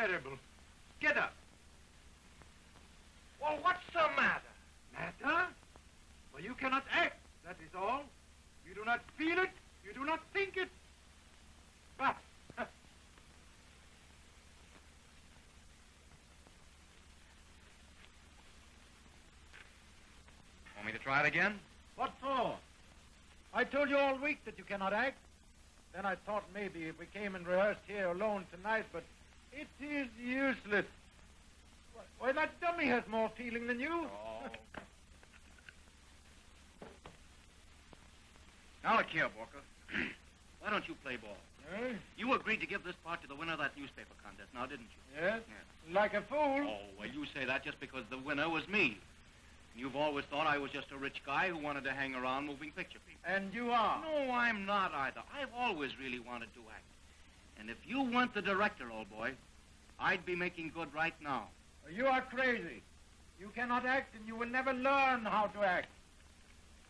terrible. Get up. Well, what's the matter? Matter? Well, you cannot act, that is all. You do not feel it, you do not think it. But... Want me to try it again? What for? I told you all week that you cannot act. Then I thought maybe if we came and rehearsed here alone tonight, but it is useless. Why, that dummy has more feeling than you. Oh. Now look here, Borka. Why don't you play ball? Eh? You agreed to give this part to the winner of that newspaper contest, now didn't you? Yes? Yes. Like a fool. Oh, well, you say that just because the winner was me. You've always thought I was just a rich guy who wanted to hang around moving picture people. And you are. No, I'm not either. I've always really wanted to act. And if you weren't the director, old boy, I'd be making good right now. You are crazy. You cannot act and you will never learn how to act.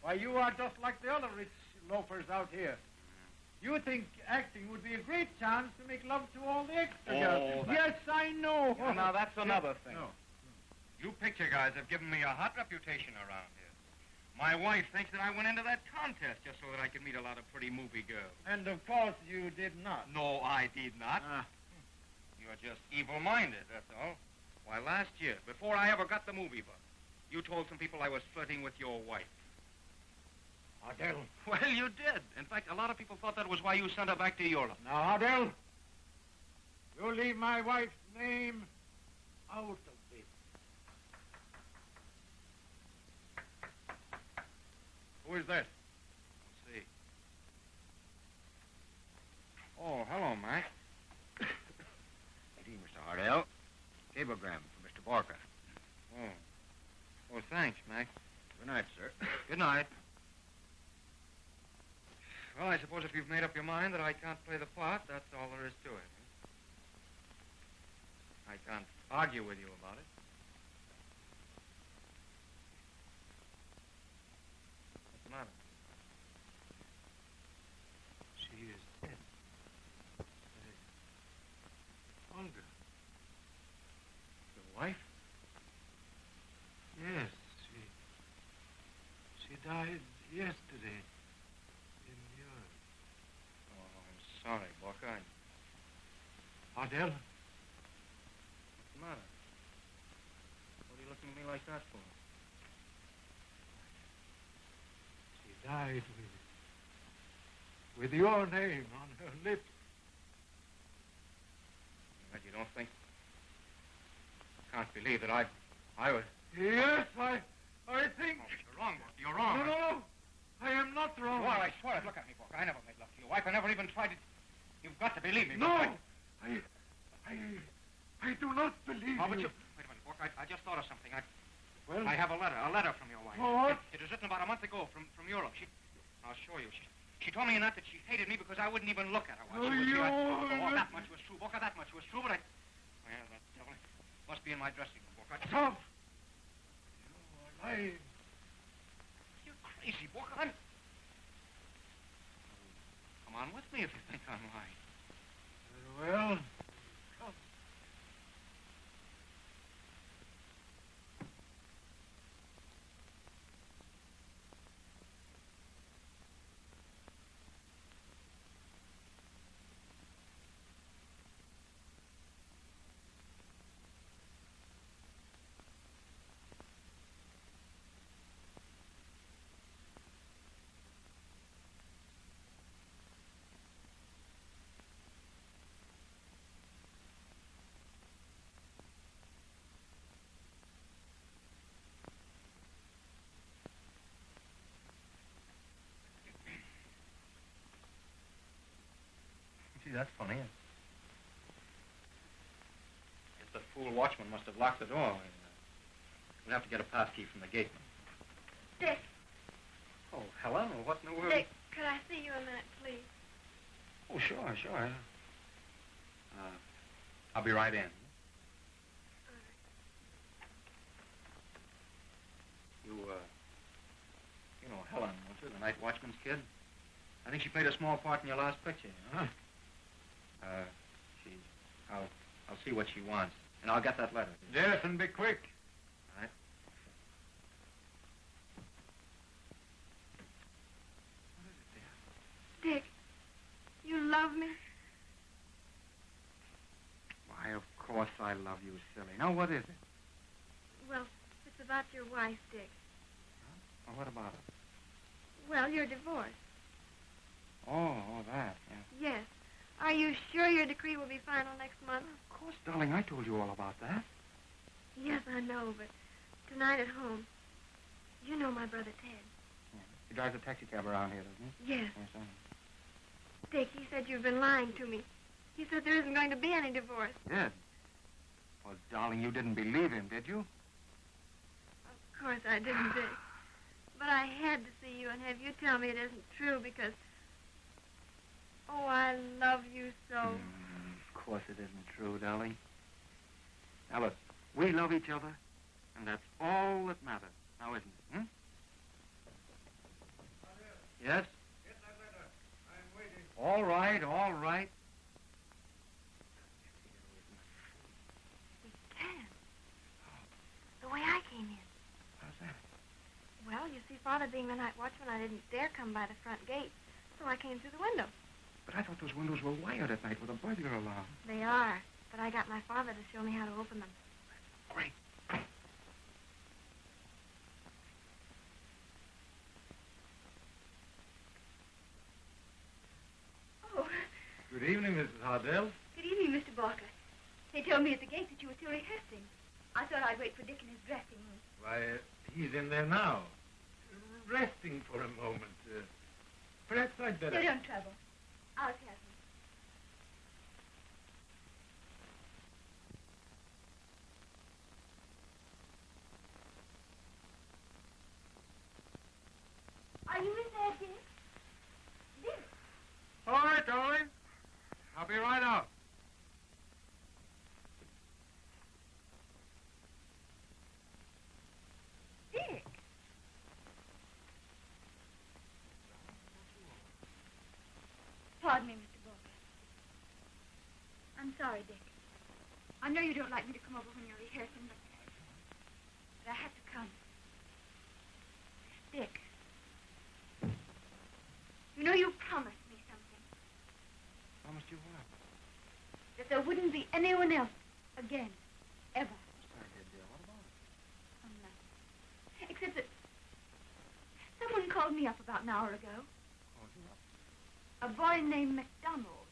Why, you are just like the other rich loafers out here. You think acting would be a great chance to make love to all the extra girls. Yes, I know. Yeah, now, that's another thing. No. You picture guys have given me a hot reputation around here. My wife thinks that I went into that contest just so that I could meet a lot of pretty movie girls. And of course you did not. No, I did not. You're just evil-minded, that's all. Why, last year, before I ever got the movie bug, you told some people I was flirting with your wife. Hardell. Well, you did. In fact, a lot of people thought that was why you sent her back to Europe. Now, Hardell, you leave my wife's name out of this. Who is that? Let's see. Oh, hello, Mac. Good evening, Mr. Hardell. Cablegram for Mr. Borka. Oh. Oh, thanks, Mac. Good night, sir. Good night. Well, I suppose if you've made up your mind that I can't play the part, that's all there is to it. I can't argue with you about it. What's the matter? She is dead. Olga. Your wife? Yes, she died yesterday in Europe. Oh, I'm sorry, Borka. Hardell? What's the matter? What are you looking at me like that for? She died with your name on her lips. But you don't think? I can't believe that I was... Yes, I think... Oh, you're wrong, Borka. You're wrong. No. I am not wrong. Well, I swear it. Look at me, Borka. I never made love to your wife. I never even tried it. You've got to believe me. No! I do not believe Oh, but you. Wait a minute, Borka. I just thought of something. Well, I have a letter from your wife. What? It was written about a month ago from Europe. I'll show you. She told me in that she hated me because I wouldn't even look at her. That much was true, Borka. That much was true, but I... Well, that devil must be in my dressing room, Borka. Stop! You are lying. You're crazy, Borka. Come on with me if you think I'm lying. Very well. Come. Gee, that's funny. Guess the fool watchman must have locked the door. We'll have to get a pass key from the gateman. Dick. Oh, Helen, what in the world? Dick, could I see you a minute, please? Oh, sure. I'll be right in. All right. You know Helen, don't you? The night watchman's kid. I think she played a small part in your last picture, huh? I'll see what she wants, and I'll get that letter. Yes, and be quick. All right. What is it, dear? Dick, you love me? Why, of course I love you, silly. Now, what is it? Well, it's about your wife, Dick. Well, what about it? Well, you're divorced. Oh, that, yeah. Yes. Are you sure your decree will be final next month? Of course, darling, I told you all about that. Yes, I know, but tonight at home, you know my brother Ted. Yeah. He drives a taxi cab around here, doesn't he? Yes. Yes, I know. Dick, he said you've been lying to me. He said there isn't going to be any divorce. Did? Well, darling, you didn't believe him, did you? Of course I didn't, Dick. But I had to see you and have you tell me it isn't true because... Oh, I love you so. Of course it isn't true, darling. Now, look, we love each other, and that's all that matters. Now, isn't it, Yes? Get that letter. I'm waiting. All right, all right. We can. The way I came in. How's that? Well, you see, Father being the night watchman, I didn't dare come by the front gate, so I came through the window. But I thought those windows were wired at night with a burglar alarm. They are, but I got my father to show me how to open them. Great. Oh, Good evening, Mrs. Hardell. Good evening, Mr. Borka. They told me at the gate that you were still rehearsing. I thought I'd wait for Dick in his dressing room. Why, he's in there now. Resting for a moment. Perhaps I'd better... No, don't trouble. I'll tell him. Are you in there, Dick? Dick? All right, darling. I'll be right out. Dick? Pardon me, Mr. Borka. I'm sorry, Dick. I know you don't like me to come over when you're rehearsing, but I had to come. Dick. You know you promised me something. Promised you what? That there wouldn't be anyone else again. Ever. I did, dear. What about it? Oh, nothing. Except that someone called me up about an hour ago. Called you up. A boy named MacDonald.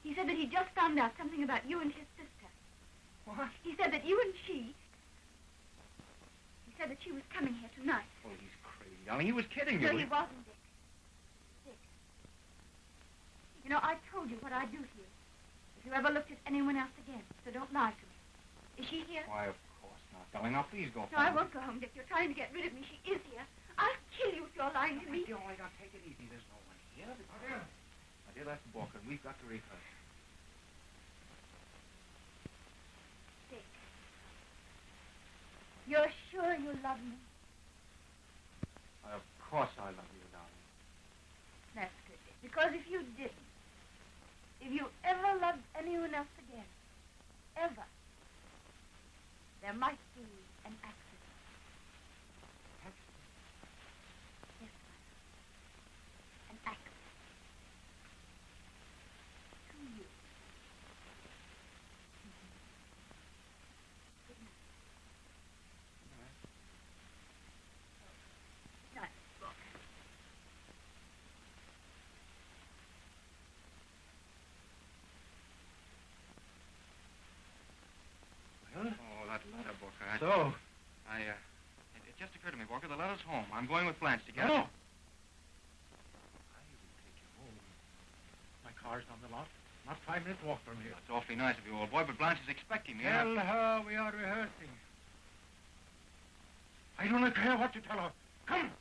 He said that he just found out something about you and his sister. What? He said that you and she... He said that she was coming here tonight. Oh, he's crazy, darling. He was kidding you. No, he wasn't, Dick. Dick. You know, I told you what I'd do to you if you ever looked at anyone else again. So don't lie to me. Is she here? Why, of course not, darling. Now, please go. No, I won't go home, Dick. You're trying to get rid of me. She is here. I'll kill you if you're lying to me. Dear, all right, now take it easy. There's no one here. My dear, that's Borka, and we've got to rehearse. Dick. You're sure you love me? Why, of course I love you, darling. That's good, Dick. Because if you didn't, if you ever loved anyone else again, ever, there might be an accident. Yes, Father. An accident. To you. Good night. Good night, Borka. Well, Oh, that letter, Borka. so, It just occurred to me, Borka, the letter's home. I'm going with Blanche to get no. it. I will take you home. My car's on the lot. Not 5 minutes walk from here. That's awfully nice of you, old boy, but Blanche is expecting me. Tell her we are rehearsing. I do not care what you tell her. Come.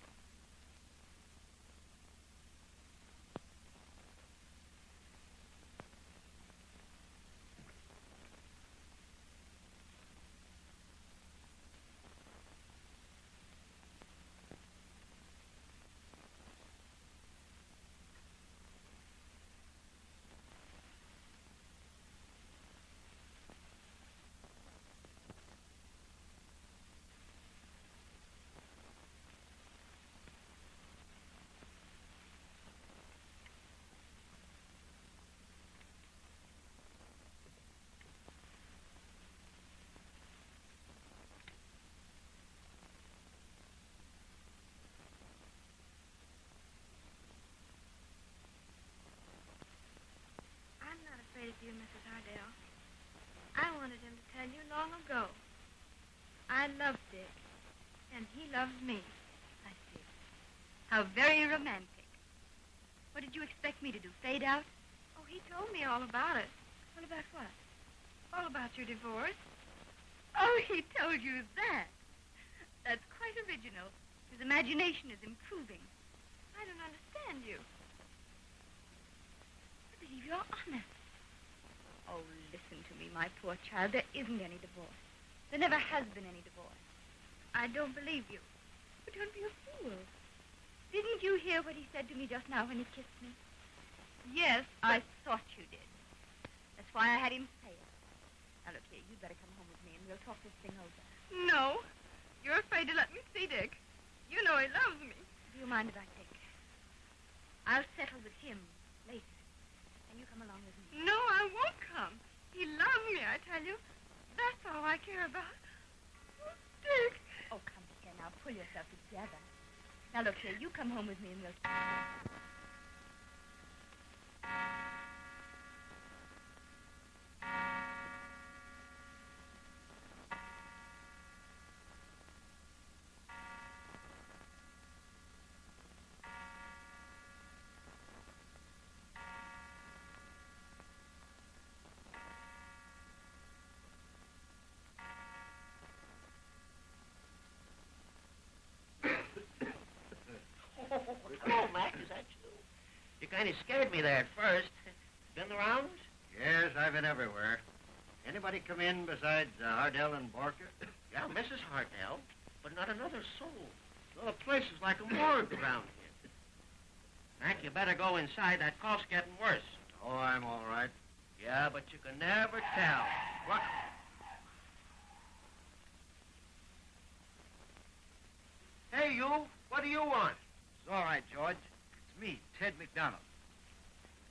you, Mrs. Hardell. I wanted him to tell you long ago. I love Dick, and he loves me. I see. How very romantic. What did you expect me to do, fade out? Oh, he told me all about it. What about what? All about your divorce. Oh, he told you that. That's quite original. His imagination is improving. I don't understand you. I believe you're honest. Oh, listen to me, my poor child. There isn't any divorce. There never has been any divorce. I don't believe you. But don't be a fool. Didn't you hear what he said to me just now when he kissed me? Yes, I thought you did. That's why I had him say it. Now, look here, you'd better come home with me and we'll talk this thing over. No. You're afraid to let me see Dick. You know he loves me. Do you mind about Dick? I'll settle with him later. And you come along with me. No, I won't come. He loves me, I tell you. That's all I care about. Oh, Dick. Oh, come here now. Pull yourself together. Now, look here. You come home with me and we'll talk. Hello, Mac. Is that you? You kind of scared me there at first. Been the rounds? Yes, I've been everywhere. Anybody come in besides Hardell and Borka? Yeah, Mrs. Hardell, but not another soul. Well, the place is like a morgue around here. Mac, you better go inside. That cough's getting worse. Oh, I'm all right. Yeah, but you can never tell. What? Hey, you. What do you want? It's all right, George. It's me, Ted MacDonald.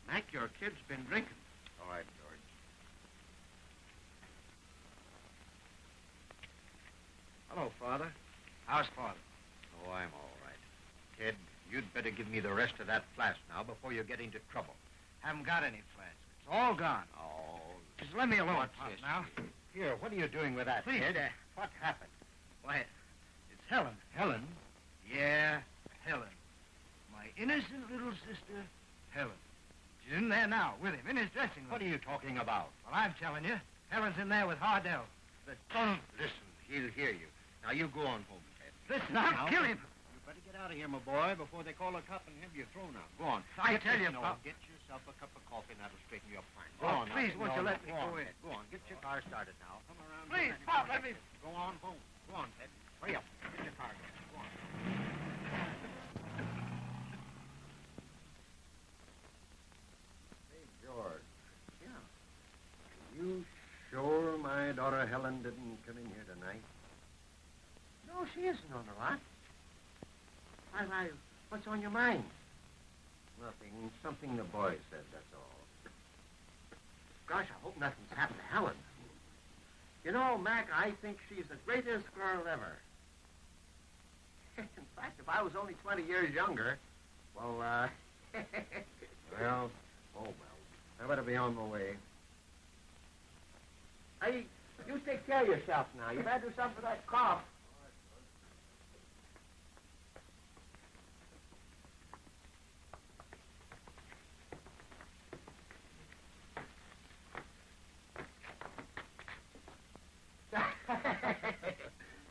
Mac, your kid's been drinking. All right, George. Hello, Father. How's Father? Oh, I'm all right. Ted, you'd better give me the rest of that flask now before you get into trouble. Haven't got any flask. It's all gone. Oh, Just let me alone, what's Pop, this? now. Here, what are you doing with that, Please, Ted? What happened? Why, it's Helen. Helen? Yeah, Helen. My innocent little sister, Helen. She's in there now with him, in his dressing room. What are you talking about? Well, I'm telling you. Helen's in there with Hardell. Listen, he'll hear you. Now, you go on home, Ted. Listen, I'll kill him. You better get out of here, my boy, before they call a cop and have you thrown out. Go on. I tell you, No, Pop. get yourself a cup of coffee and that'll straighten you up fine. Go Oh, on. please, now. won't you No, let me on, go in? Ted. Go on. Get your car started now. Come around. Please, here. Pop, let me... Go on home. Go on, Ted. Hurry up. Get your car going. Go on. Hey, George. Yeah. You sure my daughter Helen didn't come in here tonight? No, she isn't on the lot. Why, what's on your mind? Nothing. Something the boy said, that's all. Gosh, I hope nothing's happened to Helen. You know, Mac, I think she's the greatest girl ever. In fact, if I was only 20 years younger, well, Well, oh, well. I better be on my way. Hey, you take care of yourself now. You better do something for that cough.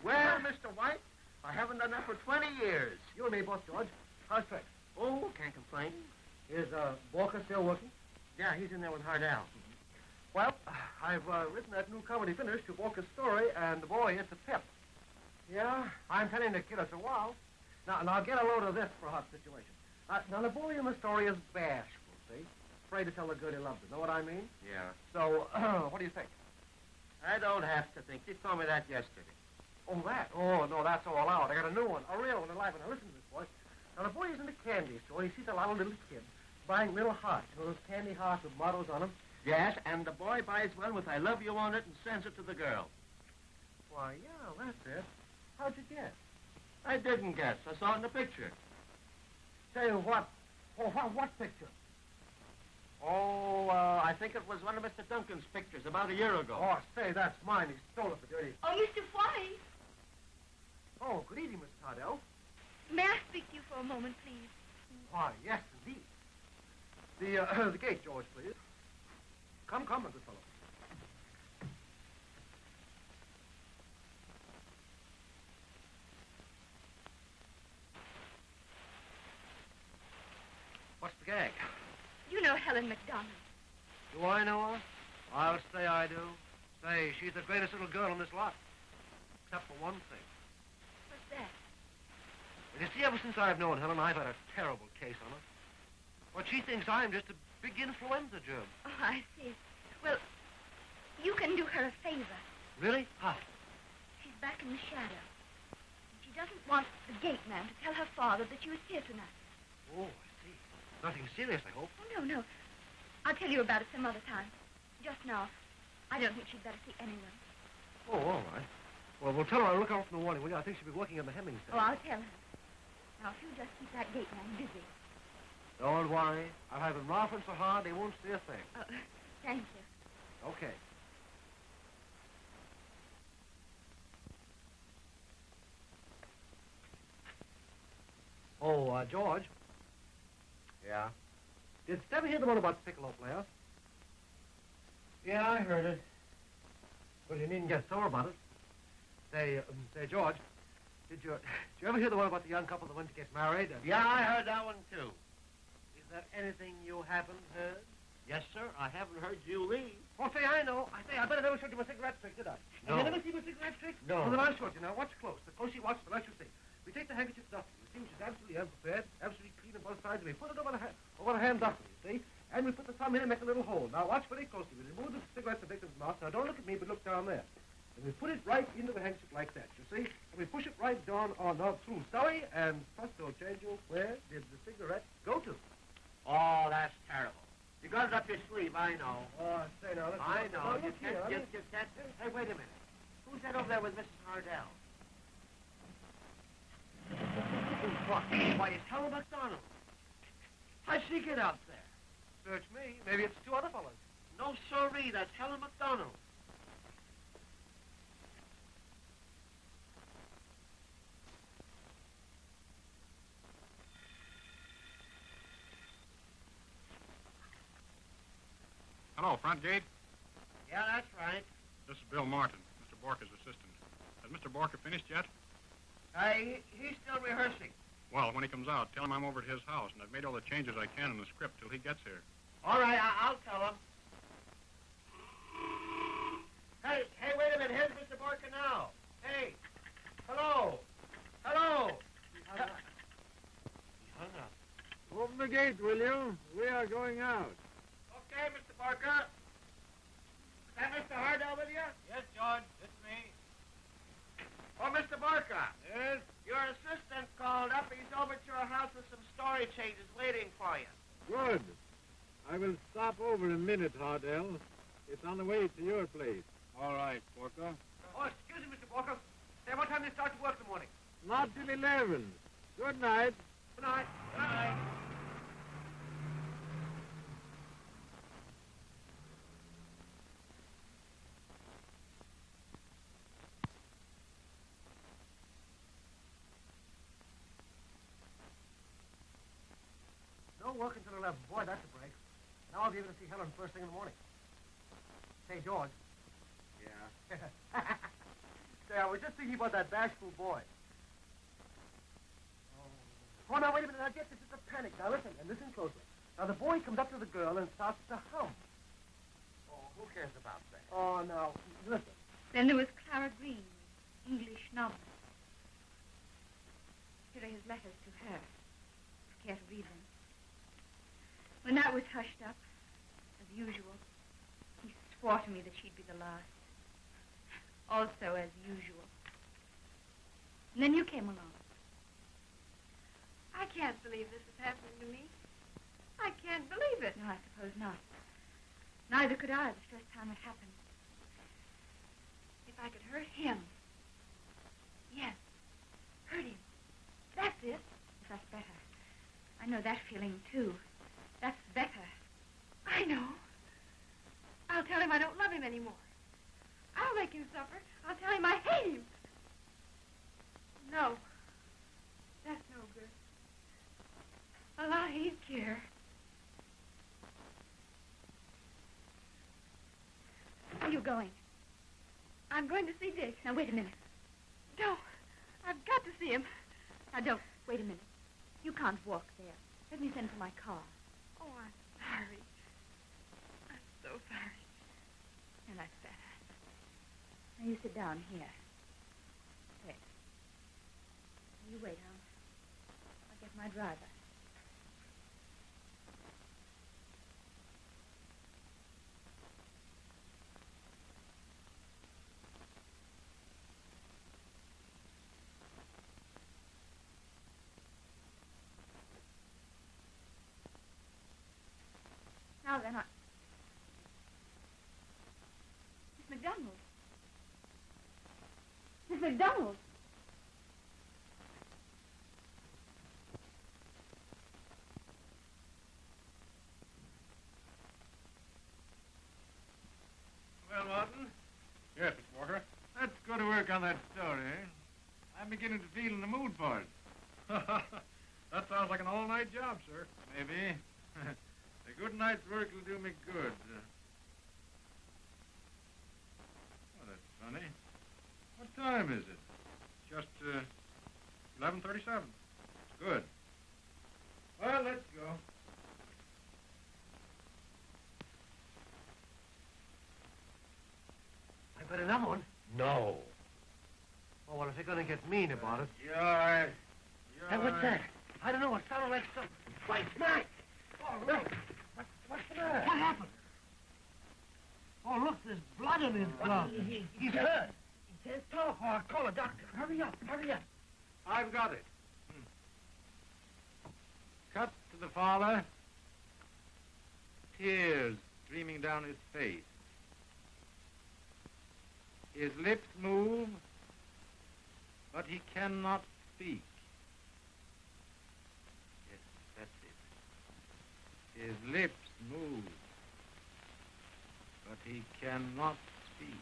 Well, Mr. White, I haven't done that for 20 years. You and me both, George. How's Fred? Oh, can't complain. Is, Borka still working? Yeah, he's in there with Hardell. Well, I've written that new comedy finish to Borka's story, and boy, it's a pip. Yeah, I'm telling the kid it's a wow. Now get a load of this for a hot situation. Now, the boy in the story is bashful, see? Afraid to tell the girl he loves her. Know what I mean? Yeah. So, what do you think? I don't have to think. You told me that yesterday. Oh, that? Oh, no, that's all out. I got a new one, a real one, alive. Now, listen to this, boy. Now, the boy is in the candy store. He sees a lot of little kids buying little hearts. You know, those candy hearts with mottos on them. Yes, and the boy buys one with I love you on it and sends it to the girl. Why, yeah, that's it. How'd you guess? I didn't guess. I saw it in the picture. Tell you what. Oh, what picture? Oh, I think it was one of Mr. Duncan's pictures about a year ago. Oh, say, that's mine. He stole it, the dirty... Oh, Mr. White. Oh, good evening, Mr. Hardell. May I speak to you for a moment, please? Why, yes, indeed. The gate, George, please. Come, my good fellow. What's the gag? You know Helen MacDonald. Do I know her? I'll say I do. Say, she's the greatest little girl in this lot. Except for one thing. What's that? Well, you see, ever since I've known Helen, I've had a terrible case on her. Well, she thinks I'm just a big influenza germ. Oh, I see. Well, you can do her a favor. Really? How? She's back in the shadow. And she doesn't want the gate man to tell her father that she was here tonight. Oh, I see. Nothing serious, I hope. Oh, no. I'll tell you about it some other time. Just now, I don't think she'd better see anyone. Oh, all right. Well, we'll tell her I'll look out in the morning, will you? I think she'll be working in the hemming Oh, I'll tell her. Now, if you just keep that gate man busy. Don't worry. I'll have them laughing so hard they won't see a thing. Oh, thank you. Okay. Oh, George. Yeah? Did Stevie hear the one about the piccolo player? Yeah, I heard it. Well, you needn't get sore about it. Say, George, did you ever hear the one about the young couple that went to get married? Yeah, I heard that one, too. Is there anything you haven't heard? Yes, sir. I haven't heard you leave. Oh, say, I know. I bet I never showed you my cigarette trick, did I? No. You never see my cigarette trick? No. Well, then I'll show you. Now, watch close. The closer you watch, the less you see. We take the handkerchief duster, you see, which is absolutely unprepared, absolutely clean on both sides, and we put it over the hand duster, you see, and we put the thumb in and make a little hole. Now, watch very closely. We remove the cigarette from the victim's mouth. Now, don't look at me, but look down there. And we put it right into the handkerchief like that, you see, and we push it right down through. Sorry, and presto chango, where did the cigarette go to? Oh, that's terrible. You got it up your sleeve, I know. Oh, say now, let's I know. Look here, You can't... Hey, wait a minute. Who's that over there with Mrs. Hardell? What? Why, it's Helen MacDonald. How'd she get out there? Search me. Maybe it's two other fellas. No, sirree. That's Helen MacDonald. Hello, front gate. Yeah, that's right. This is Bill Martin, Mr. Borka's assistant. Has Mr. Borka finished yet? He's still rehearsing. Well, when he comes out, tell him I'm over at his house, and I've made all the changes I can in the script till he gets here. All right, I'll tell him. Hey, wait a minute. Here's Mr. Borka now. Hey. Hello. He hung up. Open the gate, will you? We are going out. Okay, Mr. Borka. Is that Mr. Hardell with you? Yes, George, it's me. Oh, Mr. Borka. Yes? Your assistant called up. He's over at your house with some story changes waiting for you. Good. I will stop over in a minute, Hardell. It's on the way to your place. All right, Borka. Oh, excuse me, Mr. Borka. Say, what time do you start to work in the morning? Not till 11. Good night. Good night. Good night. No work until 11. Boy, that's a break. Now I'll be able to see Helen first thing in the morning. Say, George. Yeah. Say, I was just thinking about that bashful boy. Oh, now, wait a minute. Now, get this. It's a panic. Now, listen, and listen closely. Now, the boy comes up to the girl and starts to hum. Oh, who cares about that? Oh, now, listen. Then there was Clara Green, English novelist. Here are his letters to her. I care to read them. When that was hushed up, as usual, he swore to me that she'd be the last. Also, as usual. And then you came along. I can't believe this is happening to me. I can't believe it. No, I suppose not. Neither could I the first time it happened. If I could hurt him. Yes, hurt him. That's it. That's better. I know that feeling, too. That's better. I him anymore. I'll make him suffer. I'll tell him I hate him. No. That's no good. Allow he'd care. Where are you going? I'm going to see Dick. Now, wait a minute. No. I've got to see him. Now, don't. Wait a minute. You can't walk there. Let me send for my car. Oh, I'm sorry. I'm so sorry. Now, that's better. Now, you sit down here. Wait. You wait. I'll get my driver. Now then, Miss MacDonald. Miss MacDonald. Well, Martin, Yes, Mr. Walker. let's go to work on that story. I'm beginning to feel in the mood for it. That sounds like an all-night job, sir. Maybe. A good night's work will do me good. Oh, that's funny. What time is it? Just 11:37. It's good. Well, let's go. I got another one. No. Oh, well, if they're going to get mean about it. Yours. Hey, what's that? I don't know. It sounded like something. Why, Mike! Oh, look. What's the matter? What happened? Oh, look, there's blood in his glove. He's hurt. He says talk or I'll call a doctor. Hurry up, hurry up. I've got it. Cut to the father. Tears streaming down his face. His lips move, but he cannot speak. Yes, that's it. His lips move, but he cannot speak.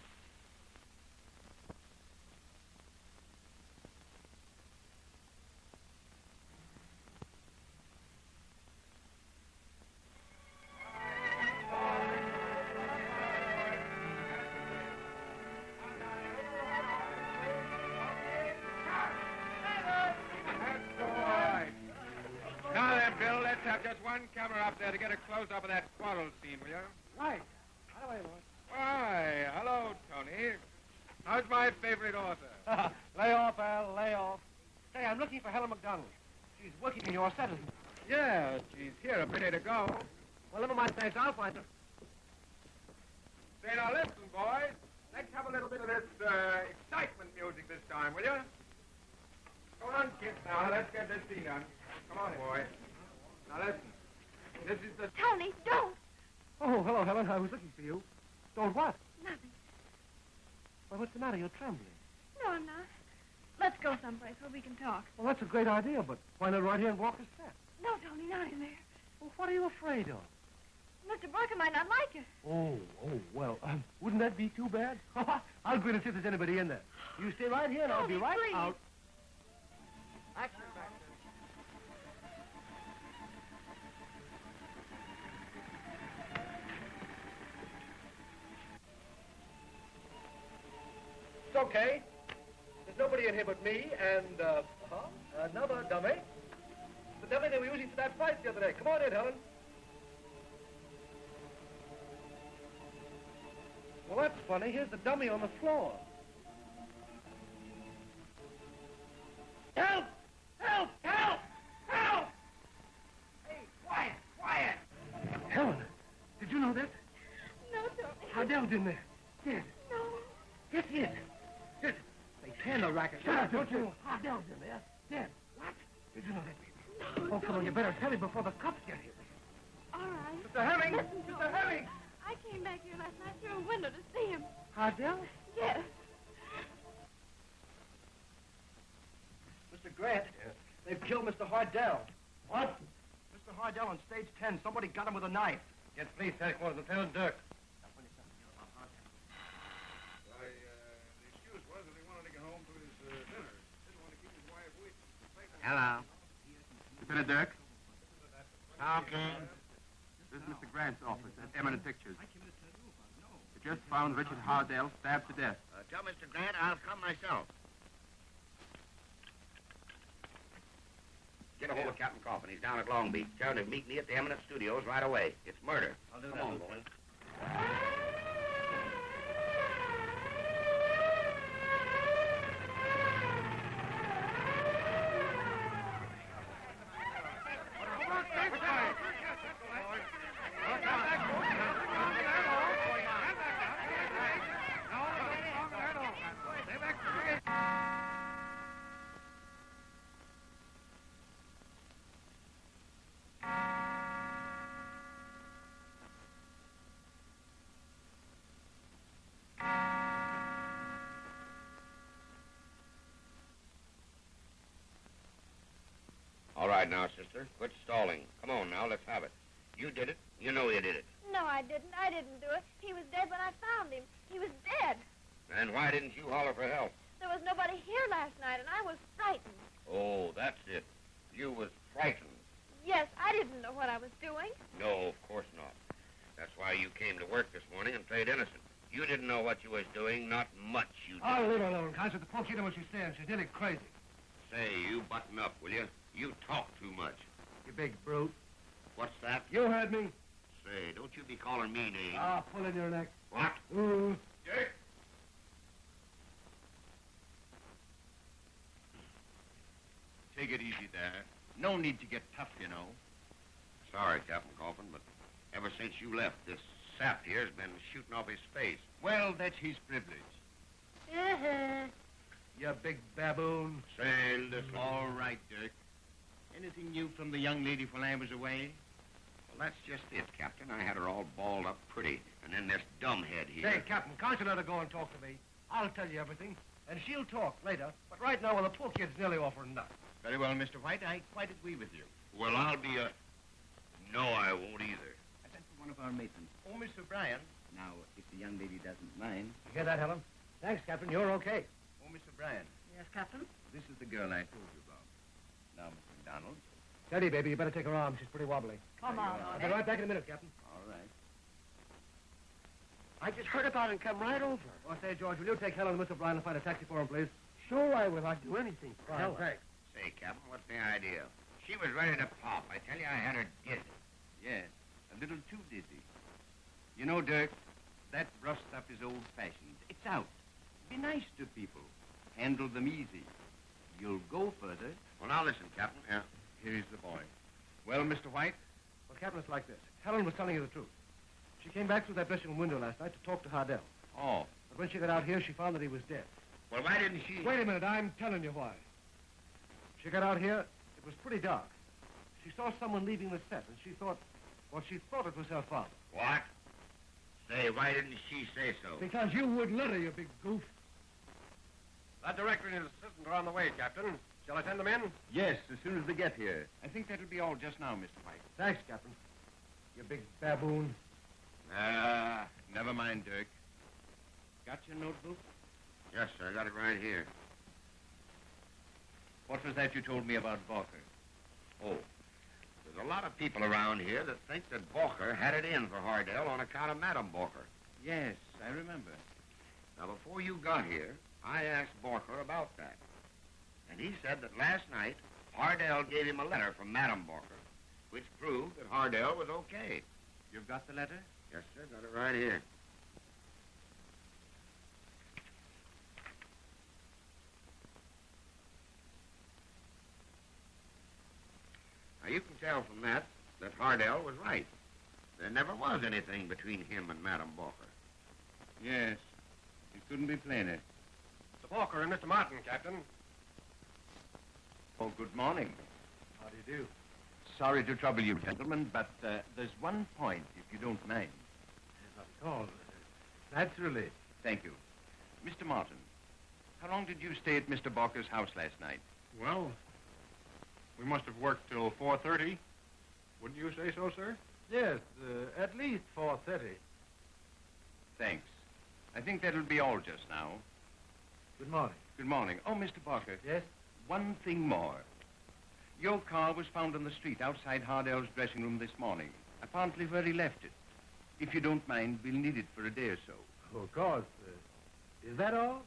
Just one camera up there to get a close-up of that quarrel scene, will you? Right. Right away, Lord. Why, hello, Tony. How's my favorite author? Lay off, Al, lay off. Say, I'm looking for Helen MacDonald. She's working in your set, isn't she? Yeah, she's here a minute ago. Well, never mind, thanks. I'll find her. Say, now listen, boys. Let's have a little bit of this excitement music this time, will you? Come on, kids, now. Let's get this scene done. Come on, boy. Now listen. This is the... Tony, don't. Oh, hello, Helen. I was looking for you. Don't what? Nothing. Well, what's the matter? You're trembling. No, I'm not. Let's go someplace where we can talk. Well, that's a great idea, but why not right here in Walker's set? No, Tony, not in there. Well, what are you afraid of? Mr. Borka might not like it. Oh, well, wouldn't that be too bad? I'll go in and see if there's anybody in there. You stay right here, and I'll be Tony, right please. out. Action, back It's okay. There's nobody in here but me and, another dummy. The dummy they were using for that fight the other day. Come on in, Helen. Well, that's funny. Here's the dummy on the floor. Help! Help! Help! Help! Hey, quiet! Quiet! Helen, did you know that? No, Tony. Hardell's in there. Dead. No. Yes, he is. Yes. They can the racket. Shut up, don't you? Hardell's in there. Dead. What? Did you know that, baby? No. Oh, come on, you better tell him before the cops get here. All right. Mr. Herring! Listen to Mr. him. Herring! I came back here last night through a window to see him. Hardell? Yes. Mr. Grant, they've killed Mr. Hardell. What? Mr. Hardell on stage 10. Somebody got him with a knife. Yes, please, headquarters, Lieutenant Dirk. Hello. Lieutenant Dirk? Okay. This is Mr. Grant's office at Eminent Pictures. We just found Richard Hardell stabbed to death. Tell Mr. Grant I'll come myself. Get a hold of Captain Coffin. He's down at Long Beach. Tell him to meet me at the Eminent Studios right away. It's murder. I'll do Come that. on, boy. All right now, sister. Quit stalling. Come on now, let's have it. You did it. You know you did it. No, I didn't. I didn't do it. He was dead when I found him. He was dead. And why didn't you holler for help? There was nobody here last night, and I was frightened. Oh, that's it. You was frightened. Yes, I didn't know what I was doing. No, of course not. That's why you came to work this morning and played innocent. You didn't know what you was doing, not much you did. Oh, leave her alone, Constance. The poor kid knows what she's saying. She's nearly crazy. Say, you button up, will you? You talk too much. You big brute. What's that? You heard me. Say, don't you be calling me names. Ah, pull in your neck. What? Ooh. Dick? Take it easy there. No need to get tough, you know. Sorry, Captain Coffin, but ever since you left, this sap here's been shooting off his face. Well, that's his privilege. You big baboon. Say, listen. All right, Dirk. Anything new from the young lady while I was away? Well, that's just it, Captain. I had her all balled up pretty, and then this dumbhead here. Hey, Captain, can't you let her go and talk to me? I'll tell you everything, and she'll talk later. But right now, well, the poor kid's nearly off her nut. Very well, Mr. White. I quite agree with you. Well, I'll be a... No, I won't either. I sent for one of our matrons. Oh, Mr. Bryan. Now, if the young lady doesn't mind. You hear that, Helen? Thanks, Captain. You're okay. Oh, Mr. Bryan. Yes, Captain? This is the girl I told you about. Now, Miss MacDonald. Steady, baby. You better take her arm. She's pretty wobbly. Come on, I'll be right back in a minute, Captain. All right. I just heard about it and come right over. Oh, say, George, will you take Helen and Mr. Bryan and find a taxi for him, please? Sure I will. I'd do anything for Helen. Thanks. Say, Captain, what's the idea? She was ready to pop. I tell you, I had her dizzy. Yes, a little too dizzy. You know, Dirk, that rough stuff is old-fashioned. It's out. Be nice to people. Handle them easy. You'll go further. Well, now listen, Captain. Yeah. Here's the boy. Well, Mr. White? Well, Captain, it's like this. Helen was telling you the truth. She came back through that dressing room window last night to talk to Hardell. Oh. But when she got out here, she found that he was dead. Well, why didn't she... Wait a minute. I'm telling you why. She got out here. It was pretty dark. She saw someone leaving the set, and she thought it was her father. What? Say, why didn't she say so? Because you would let her, you big goof. That director and his assistant are on the way, Captain. Shall I send them in? Yes, as soon as they get here. I think that'll be all just now, Mr. White. Thanks, Captain. You big baboon. Never mind, Dirk. Got your notebook? Yes, sir. I got it right here. What was that you told me about Borka? Oh. There's a lot of people around here that think that Borka had it in for Hardell on account of Madame Borka. Yes, I remember. Now, before you got here, I asked Borka about that. And he said that last night, Hardell gave him a letter from Madame Borka, which proved that Hardell was okay. You've got the letter? Yes, sir. Got it right here. Now, you can tell from that Hardell was right. There never was anything between him and Madame Borka. Yes. It couldn't be plainer. Mr. Borka and Mr. Martin, Captain. Oh, good morning. How do you do? Sorry to trouble you, gentlemen, but there's one point, if you don't mind. Not at all. Naturally. Thank you. Mr. Martin, how long did you stay at Mr. Borka's house last night? Well, we must have worked till 4:30. Wouldn't you say so, sir? Yes, at least 4:30. Thanks. I think that'll be all just now. Good morning. Good morning. Oh, Mr. Borka. Yes? One thing more. Your car was found on the street outside Hardell's dressing room this morning, apparently where he left it. If you don't mind, we'll need it for a day or so. Oh, of course. Is that all?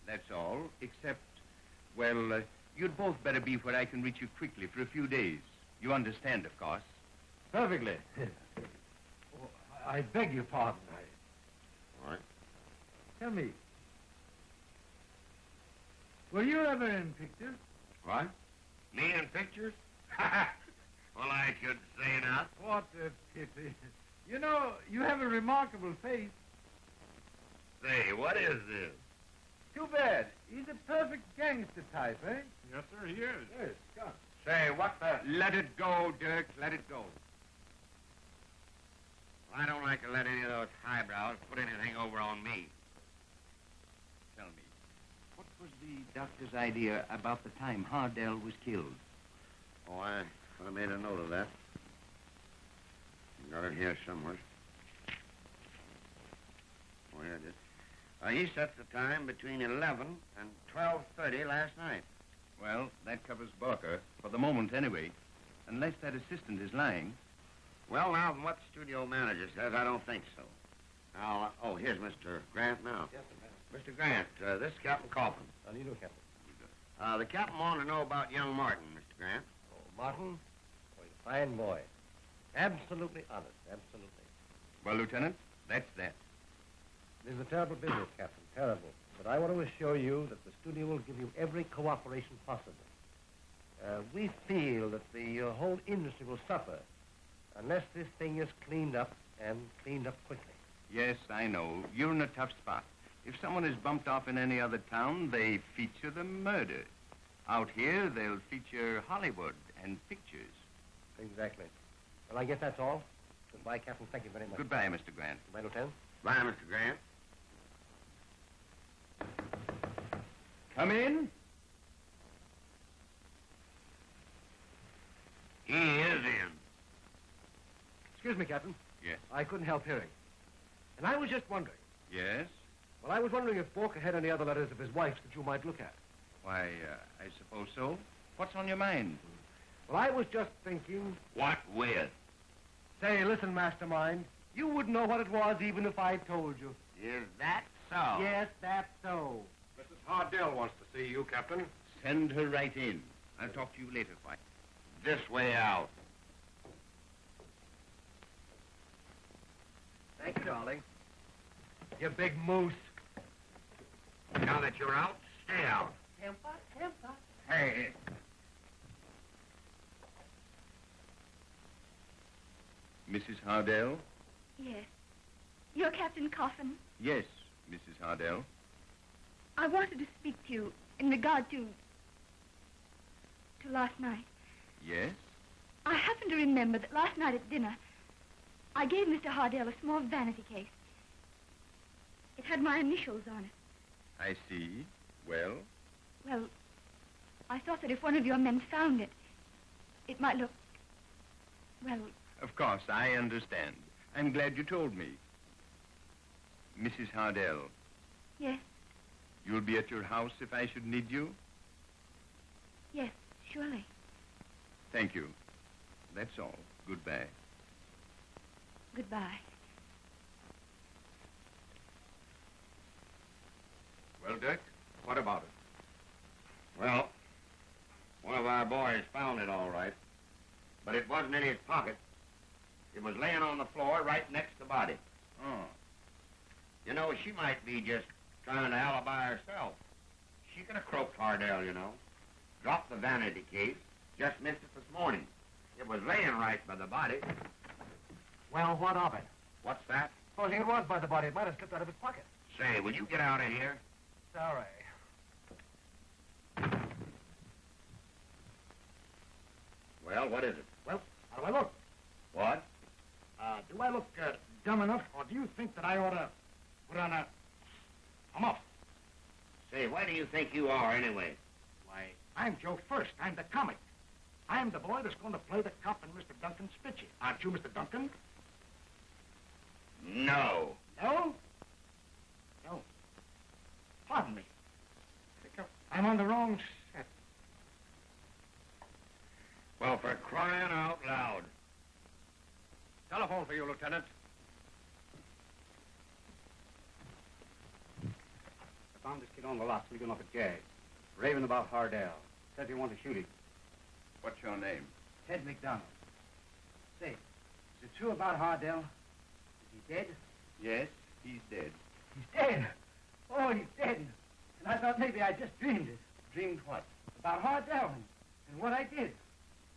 That's all, except, well, you'd both better be where I can reach you quickly for a few days. You understand, of course. Perfectly. Oh, I beg your pardon. All right. Tell me, were you ever in pictures? What? Me in pictures? Well, I should say not. What a pity. You know, you have a remarkable face. Say, what is this? Too bad. He's a perfect gangster type, eh? Yes, sir, he is. Yes, come. Say, what the... Let it go, Dirk, let it go. I don't like to let any of those highbrows put anything over on me. Tell me, what was the doctor's idea about the time Hardell was killed? Oh, I made a note of that. Got it here somewhere. Oh, here it is. He set the time between 11 and 12:30 last night. Well, that covers Borka, for the moment anyway, unless that assistant is lying. Well, now, from what the studio manager says, I don't think so. Now, here's Mr. Grant now. Yes, sir. Mr. Grant, this is Captain Coffin. How do you do, Captain? The captain wanted to know about young Martin, Mr. Grant. Oh, Martin? Oh, he's a fine boy. Absolutely honest, absolutely. Well, Lieutenant, that's that. This is a terrible business, Captain, terrible. But I want to assure you that the studio will give you every cooperation possible. We feel that the whole industry will suffer unless this thing is cleaned up, and cleaned up quickly. Yes, I know. You're in a tough spot. If someone is bumped off in any other town, they feature the murder. Out here, they'll feature Hollywood and pictures. Exactly. Well, I guess that's all. Goodbye, Captain. Thank you very much. Goodbye, Mr. Grant. Goodbye, Lieutenant. Bye, Mr. Grant. Come in. He is in. Excuse me, Captain. Yes. I couldn't help hearing. And I was just wondering. Yes? Well, I was wondering if Borka had any other letters of his wife's that you might look at. Why, I suppose so. What's on your mind? Well, I was just thinking... What with? Say, listen, Mastermind. You wouldn't know what it was even if I told you. Is that so? Yes, that's so. Mrs. Hardell wants to see you, Captain. Send her right in. I'll talk to you later, White. This way out. Thank you, darling. You big moose. Now that you're out, stay out. Temper. Hey. Mrs. Hardell? Yes. You're Captain Coffin. Yes, Mrs. Hardell. I wanted to speak to you in regard to last night. Yes? I happen to remember that last night at dinner, I gave Mr. Hardell a small vanity case. It had my initials on it. I see. Well? Well, I thought that if one of your men found it, it might look, well... Of course, I understand. I'm glad you told me. Mrs. Hardell. Yes, You'll be at your house if I should need you? yes, surely. Thank you. That's all. Goodbye. Goodbye. Well, Dick, what about it? Well, one of our boys found it all right. But it wasn't in his pocket. It was laying on the floor right next to the body. Oh. You know, she might be just trying to alibi herself. She could have croaked Hardell, you know. Dropped the vanity case. Just missed it this morning. It was laying right by the body. Well, what of it? What's that? Supposing it was by the body, it might have slipped out of his pocket. Say, will you get out of here? Sorry. Well, what is it? Well, how do I look? What? Do I look dumb enough, or do you think that I ought to put on a muff? Say, why do you think you are, anyway? Why, I'm Joe First. I'm the comic. I'm the boy that's going to play the cop in Mr. Duncan's Spitchy. Aren't you, Mr. Duncan? No. No? No. Pardon me. I'm on the wrong set. Well, for crying out loud. Telephone for you, Lieutenant. I found this kid on the lot sleeping off a gag. Raving about Hardell. Says he wants to shoot him. What's your name? Ted MacDonald. Say, is it true about Hardell? Is he dead? Yes, he's dead. He's dead. Oh, he's dead. And I thought maybe I just dreamed it. Dreamed what? About Hardell and what I did.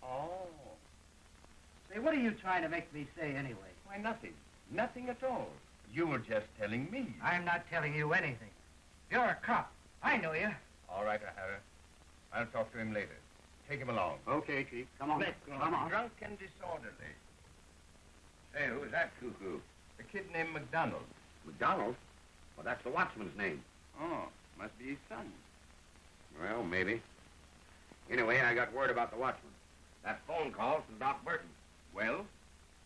Oh. Say, what are you trying to make me say anyway? Why, nothing. Nothing at all. You were just telling me. I'm not telling you anything. You're a cop. I know you. All right, O'Hara. I'll talk to him later. Take him along. Okay, Chief. Come on. Let's go. Come on. Drunk and disorderly. Say, who's that cuckoo? A kid named MacDonald. MacDonald? Well, that's the watchman's name. Oh, must be his son. Well, maybe. Anyway, I got word about the watchman. That phone call from Doc Burton. Well?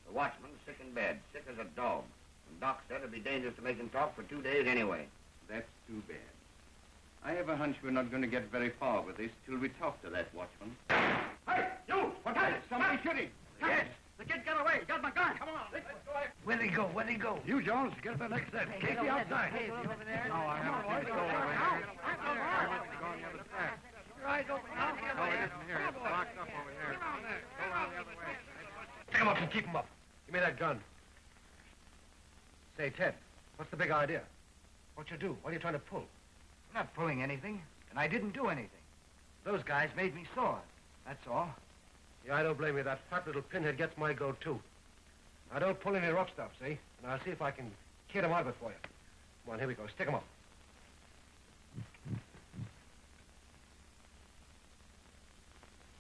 The watchman's sick in bed, sick as a dog. And Doc said it'd be dangerous to make him talk for 2 days anyway. That's too bad. I have a hunch we're not going to get very far with this till we talk to that watchman. Hey, you! What's that? Somebody shooting. Yes. The kid got away. He got my gun. Come on. Let's go. Where'd he go? Where'd he go? You, Jones, get up the next set. Keep the outside. Hey, is he over there? No, I haven't seen him go over there. I must have gone the other track. Your eyes open. No, it isn't here. It's locked up over here. Go around the other way. Pick him up and keep him up. Give me that gun. Say, Ted, what's the big idea? What you do? What are you trying to pull? I'm not pulling anything, and I didn't do anything. Those guys made me sore. That's all. Yeah, I don't blame you. That fat little pinhead gets my goat, too. I don't pull any rough stuff, see? And I'll see if I can kid him out of it for you. Come on, here we go. Stick him up.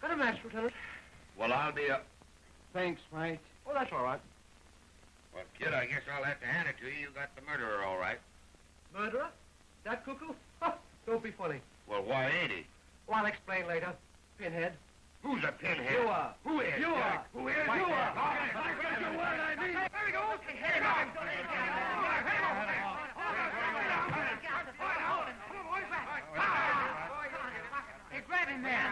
Got a match, Lieutenant? Well, I'll be up. Thanks, White. Oh, that's all right. Well, kid, I guess I'll have to hand it to you. You got the murderer all right. Murderer? That cuckoo? Ha! Don't be funny. Well, why ain't he? Oh, I'll explain later. Pinhead. Who's a pinhead? You are. Who is? You are. Who is? Right You there. are. All right, I got your word, I mean. There we go. Head off. Hey, grab him there.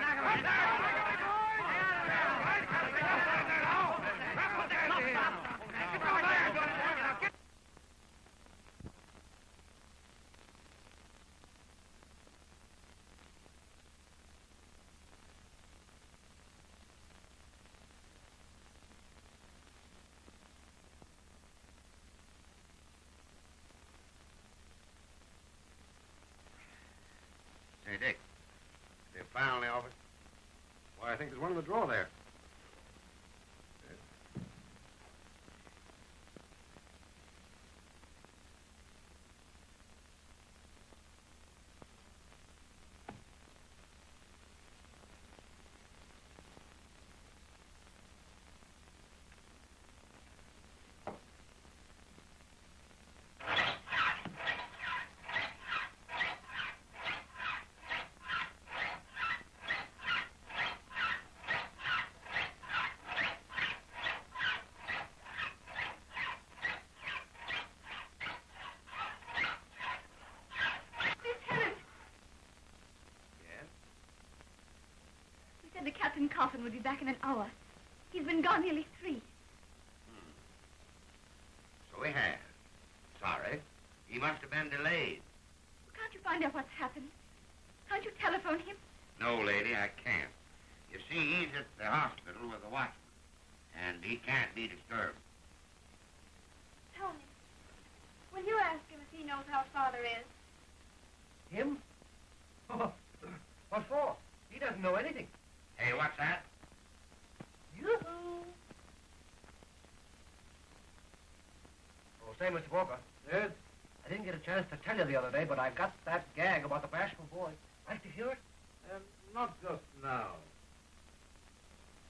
Hey, Dick. They file in the office? Why, I think there's one in the drawer there. The Captain Coffin would be back in an hour. He's been gone nearly 3. So he has. Sorry. He must have been delayed. Can't you find out what's happened? Can't you telephone him? No, lady, I can't. You see, he's at the hospital with the watchman, and he can't be disturbed. Tony, will you ask him if he knows how Father is? Him? Oh, what for? He doesn't know anything. Hey, what's that? Yoo-hoo! Oh, say, Mr. Borka. Yes? I didn't get a chance to tell you the other day, but I've got that gag about the bashful boy. Like to hear it? Not just now.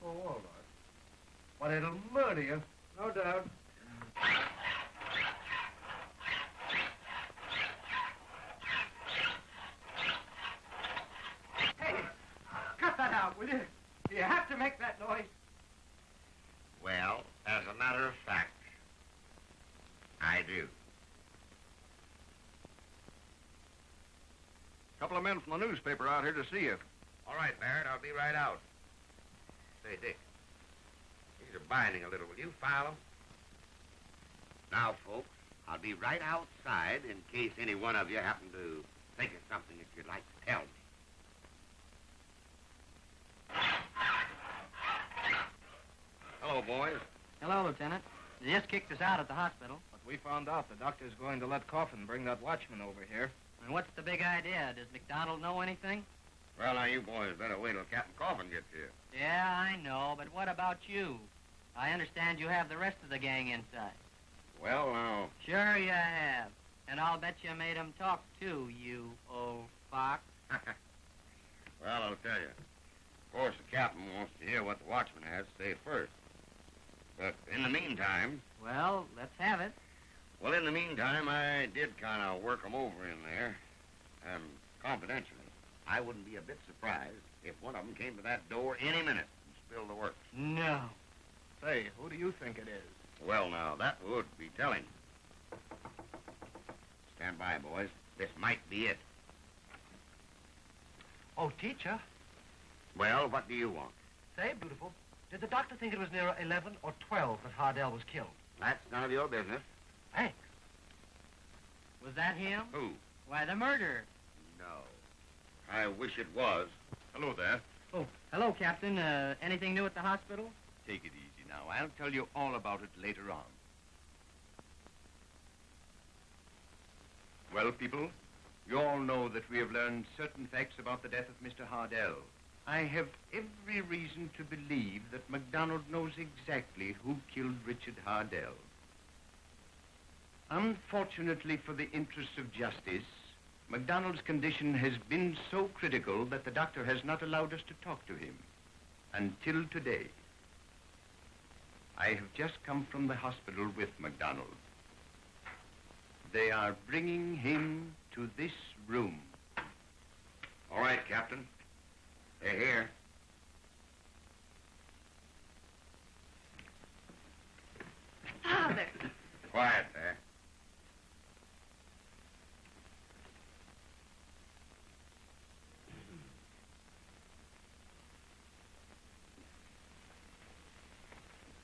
Oh, all right. But it'll murder you. No doubt. Hey, cut that out, will you? Do you have to make that noise? Well, as a matter of fact, I do. A couple of men from the newspaper out here to see you. All right, Barrett, I'll be right out. Say, Dick, these are binding a little. Will you file them? Now, folks, I'll be right outside in case any one of you happen to think of something that you'd like to tell me. Hello, boys. Hello, Lieutenant. You just kicked us out at the hospital. But we found out the doctor's going to let Coffin bring that watchman over here. And what's the big idea? Does MacDonald know anything? Well, now, you boys better wait till Captain Coffin gets here. Yeah, I know, but what about you? I understand you have the rest of the gang inside. Well, now... Sure you have. And I'll bet you made 'em talk, too, you old fox. Well, I'll tell you. Of course, the captain wants to hear what the watchman has to say first. But in the meantime... Well, let's have it. Well, in the meantime, I did kind of work 'em over in there. Confidentially. I wouldn't be a bit surprised if one of them came to that door any minute and spilled the works. No. Say, who do you think it is? Well, now, that would be telling. Stand by, boys. This might be it. Oh, teacher. Well, what do you want? Say, beautiful, did the doctor think it was near 11 or 12 that Hardell was killed? That's none of your business. Thanks. Was that him? Who? Why, the murderer. No. I wish it was. Hello there. Oh, hello, Captain. Anything new at the hospital? Take it easy now. I'll tell you all about it later on. Well, people, you all know that we have learned certain facts about the death of Mr. Hardell. I have every reason to believe that MacDonald knows exactly who killed Richard Hardell. Unfortunately for the interests of justice, MacDonald's condition has been so critical that the doctor has not allowed us to talk to him until today. I have just come from the hospital with MacDonald. They are bringing him to this room. All right, Captain. They're here. Father. Quiet there.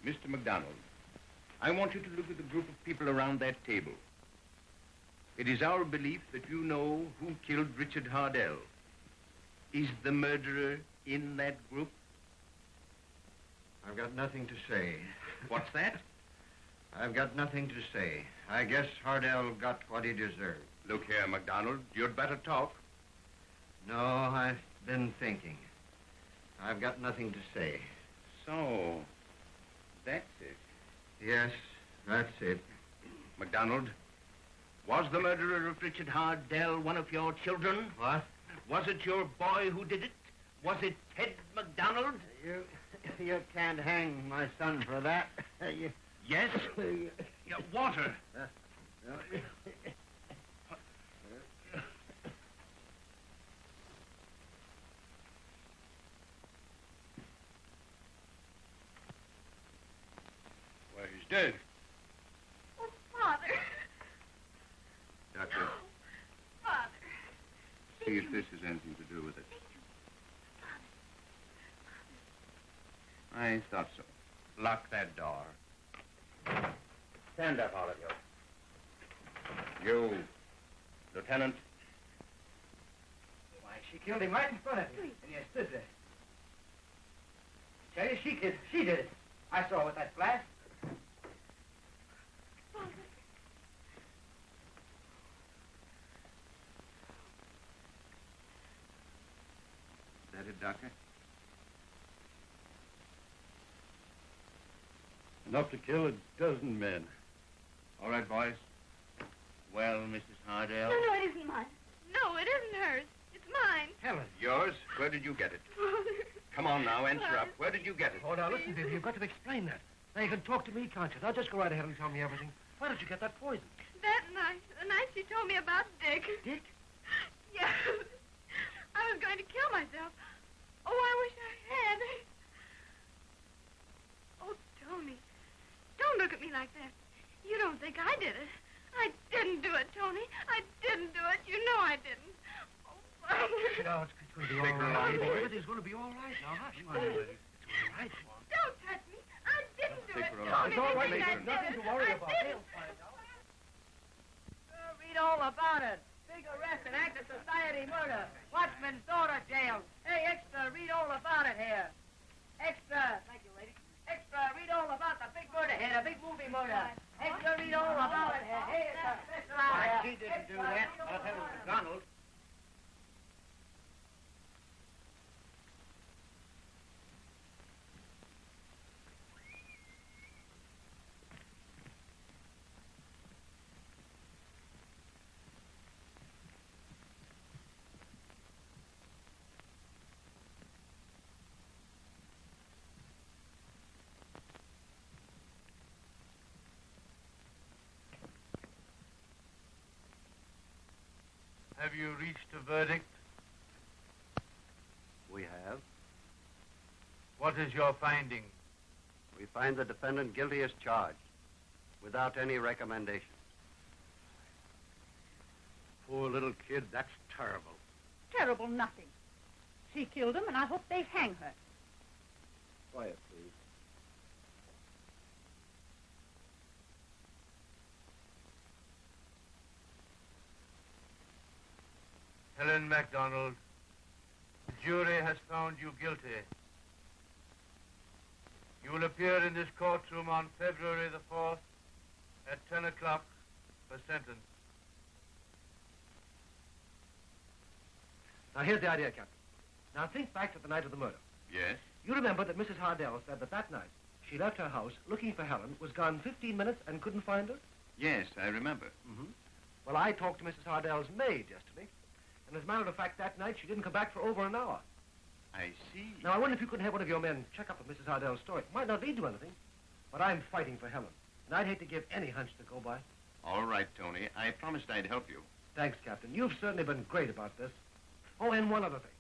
Mr. MacDonald, I want you to look at the group of people around that table. It is our belief that you know who killed Richard Hardell. Is the murderer in that group? I've got nothing to say. What's that? I've got nothing to say. I guess Hardell got what he deserved. Look here, MacDonald, you'd better talk. No, I've been thinking. I've got nothing to say. So, that's it. Yes, that's it. MacDonald, was the murderer of Richard Hardell one of your children? What? Was it your boy who did it? Was it Ted MacDonald? You can't hang my son for that. Yes? Yeah, water. Well, he's dead. Oh, Father. Doctor, Father. See if this has anything to do with it. I thought so. Lock that door. stand up, all of you. You, Lieutenant. Why, she killed him right in front of you, and you stood there. Tell you, she did it. I saw her with that flash. Father. Is that it, Doctor? Enough to kill a dozen men. All right, boys. Well, Mrs. Hardell. No, it isn't mine. No, it isn't hers. It's mine. Helen. Yours? Where did you get it? Father. Come on now, answer up. Where did you get it? Oh, now, listen, baby, you've got to explain that. Now, you can talk to me, can't you? Now, just go right ahead and tell me everything. Why did you get that poison? That night, the night she told me about Dick. Dick? Yes. I was going to kill myself. Oh, I wish I had. Oh, Tony. Don't look at me like that. You don't think I did it. I didn't do it, Tony. I didn't do it. You know I didn't. Oh, Father. No, it's going to be all right. Everything's going to be all right now. Hush. Come on, baby. right. Don't touch me. I didn't do it. take her Tony, It's all right, I Major. didn't. Nothing to worry about. I They'll didn't. find out. Read all about it. Big arrest and act of society murder. Watchman's daughter jailed. Hey, extra, read all about it here. Extra. Thank you, lady. Extra, read all about the big murder here, the big movie murder. Extra, read all about it here. Hey, it's a special hour. Why, she didn't do that. Not Helen MacDonald. Have you reached a verdict? We have. What is your finding? We find the defendant guilty as charged, without any recommendation. Poor little kid, that's terrible. Terrible nothing. She killed him, and I hope they hang her. Quiet, please. Helen MacDonald, the jury has found you guilty. You will appear in this courtroom on February the 4th at 10 o'clock for sentence. Now, here's the idea, Captain. Now, think back to the night of the murder. Yes? You remember that Mrs. Hardell said that night she left her house looking for Helen, was gone 15 minutes and couldn't find her? Yes, I remember. Mm-hmm. Well, I talked to Mrs. Hardell's maid yesterday, and as a matter of fact, that night she didn't come back for over an hour. I see. Now, I wonder if you couldn't have one of your men check up on Mrs. Hardell's story. It might not lead to anything, but I'm fighting for Helen, and I'd hate to give any hunch to go by. All right, Tony. I promised I'd help you. Thanks, Captain. You've certainly been great about this. Oh, and one other thing.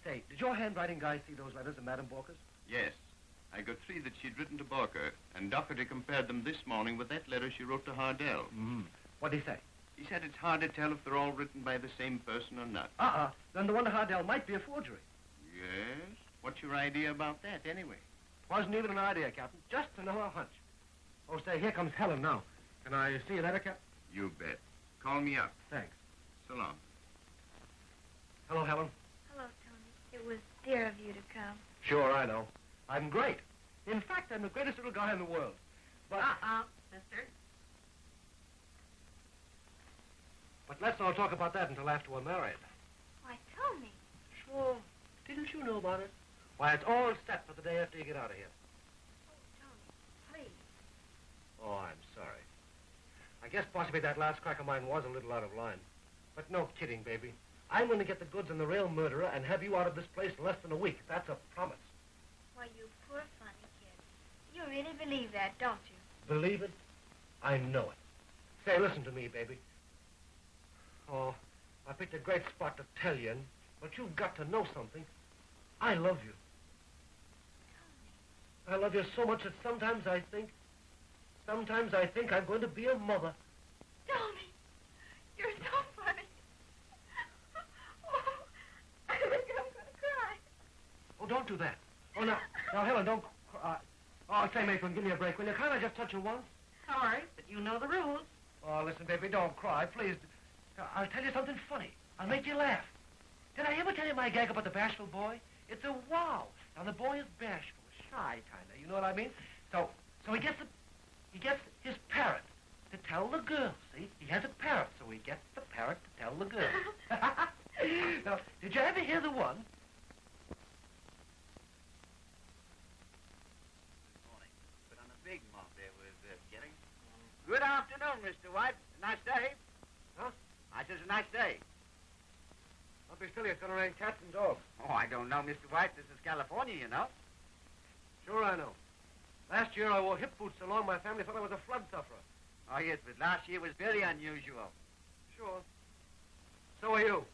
Say, did your handwriting guy see those letters of Madame Borka's? Yes. I got 3 that she'd written to Borka, and Doherty compared them this morning with that letter she wrote to Hardell. Mm-hmm. What'd he say? He said it's hard to tell if they're all written by the same person or not. Then the one to Hardell might be a forgery. Yes? What's your idea about that, anyway? Wasn't even an idea, Captain. Just another hunch. Oh, say, here comes Helen now. Can I see you later, Captain? You bet. Call me up. Thanks. So long. Hello, Helen. Hello, Tony. It was dear of you to come. Sure, I know. I'm great. In fact, I'm the greatest little guy in the world. But... mister. But let's not talk about that until after we're married. Why, Tony. Sure. Didn't you know about it? Why, it's all set for the day after you get out of here. Oh, Tony, please. Oh, I'm sorry. I guess possibly that last crack of mine was a little out of line. But no kidding, baby. I'm going to get the goods on the real murderer and have you out of this place in less than a week. That's a promise. Why, you poor funny kid. You really believe that, don't you? Believe it? I know it. Say, listen to me, baby. Oh, I picked a great spot to tell you, but you've got to know something. I love you. I love you so much that sometimes I think I'm going to be a mother. Tony, you're so funny. Oh, I think I'm going to cry. Oh, don't do that. Oh, now, Helen, don't cry. Oh, say, Maitland, give me a break. Will you kind of just touch her once? Sorry, but you know the rules. Oh, listen, baby, don't cry, please. I'll tell you something funny. I'll make you laugh. Did I ever tell you my gag about the bashful boy? It's a wow. Now, the boy is bashful, shy, kind of. You know what I mean? So he gets his parrot to tell the girl, see? He has a parrot, so he gets the parrot to tell the girl. Now, did you ever hear the one? Good morning. Put on a big mop there with getting. Good afternoon, Mr. White. Nice day. Huh? I said it's a nice day. Don't be silly. It's going to rain cats and dogs. Oh, I don't know, Mr. White. This is California, you know. Sure I know. Last year I wore hip boots so long my family thought I was a flood sufferer. Oh, yes, but last year was very unusual. Sure. So are you.